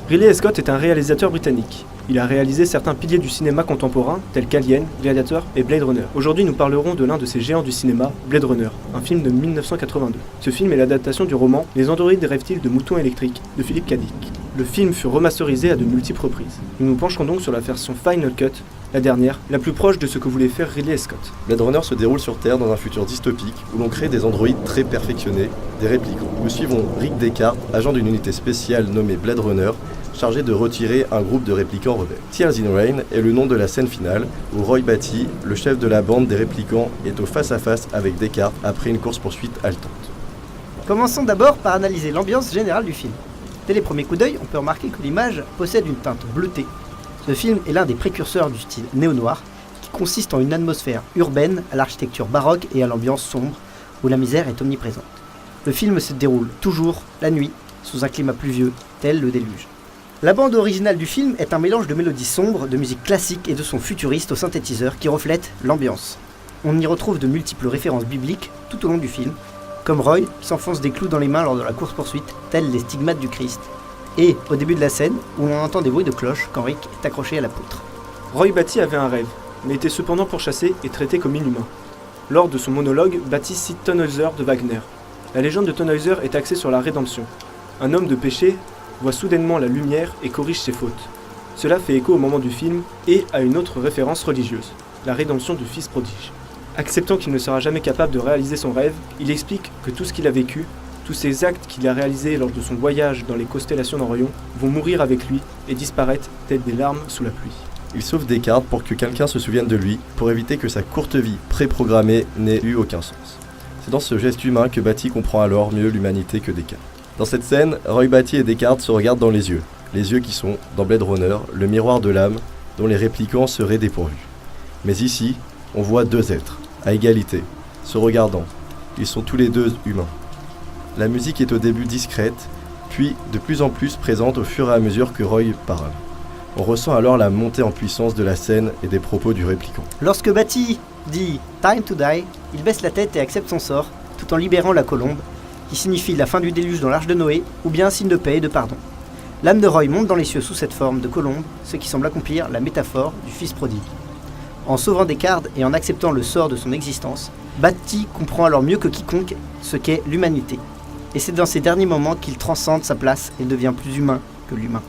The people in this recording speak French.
Ridley Scott est un réalisateur britannique. Il a réalisé certains piliers du cinéma contemporain, tels qu'Alien, Gladiator et Blade Runner. Aujourd'hui, nous parlerons de l'un de ces géants du cinéma, Blade Runner, un film de 1982. Ce film est l'adaptation du roman Les androïdes rêvent-ils de moutons électriques de Philip K. Dick. Le film fut remasterisé à de multiples reprises. Nous nous pencherons donc sur la version Final Cut, la dernière, la plus proche de ce que voulait faire Ridley Scott. Blade Runner se déroule sur Terre dans un futur dystopique où l'on crée des androïdes très perfectionnés, des réplicants. Nous suivons Rick Descartes, agent d'une unité spéciale nommée Blade Runner, chargé de retirer un groupe de réplicants rebelles. Tears in Rain est le nom de la scène finale où Roy Batty, le chef de la bande des réplicants, est au face-à-face avec Descartes après une course-poursuite haletante. Commençons d'abord par analyser l'ambiance générale du film. Dès les premiers coups d'œil, on peut remarquer que l'image possède une teinte bleutée. Ce film est l'un des précurseurs du style néo-noir, qui consiste en une atmosphère urbaine à l'architecture baroque et à l'ambiance sombre, où la misère est omniprésente. Le film se déroule toujours la nuit, sous un climat pluvieux, tel le déluge. La bande originale du film est un mélange de mélodies sombres, de musique classique et de sons futuristes au synthétiseur qui reflètent l'ambiance. On y retrouve de multiples références bibliques tout au long du film, comme Roy qui s'enfonce des clous dans les mains lors de la course-poursuite, tels les stigmates du Christ, et au début de la scène où l'on entend des bruits de cloche quand Rick est accroché à la poutre. Roy Batty avait un rêve, mais était cependant pourchassé et traité comme inhumain. Lors de son monologue, Batty cite Tannhäuser de Wagner. La légende de Tannhäuser est axée sur la rédemption. Un homme de péché voit soudainement la lumière et corrige ses fautes. Cela fait écho au moment du film et à une autre référence religieuse, la rédemption du fils prodige. Acceptant qu'il ne sera jamais capable de réaliser son rêve, il explique que tout ce qu'il a vécu, tous ces actes qu'il a réalisés lors de son voyage dans les constellations d'Orion, vont mourir avec lui et disparaître telles des larmes sous la pluie. Il sauve Descartes pour que quelqu'un se souvienne de lui, pour éviter que sa courte vie préprogrammée n'ait eu aucun sens. C'est dans ce geste humain que Batty comprend alors mieux l'humanité que Descartes. Dans cette scène, Roy Batty et Descartes se regardent dans les yeux qui sont, dans Blade Runner, le miroir de l'âme dont les réplicants seraient dépourvus. Mais ici, on voit deux êtres, à égalité, se regardant. Ils sont tous les deux humains. La musique est au début discrète, puis de plus en plus présente au fur et à mesure que Roy parle. On ressent alors la montée en puissance de la scène et des propos du réplicant. Lorsque Batty dit « Time to die », il baisse la tête et accepte son sort, tout en libérant la colombe, qui signifie la fin du déluge dans l'arche de Noé, ou bien un signe de paix et de pardon. L'âme de Roy monte dans les cieux sous cette forme de colombe, ce qui semble accomplir la métaphore du fils prodigue. En sauvant Descartes et en acceptant le sort de son existence, Batty comprend alors mieux que quiconque ce qu'est l'humanité. Et c'est dans ces derniers moments qu'il transcende sa place et devient plus humain que l'humain.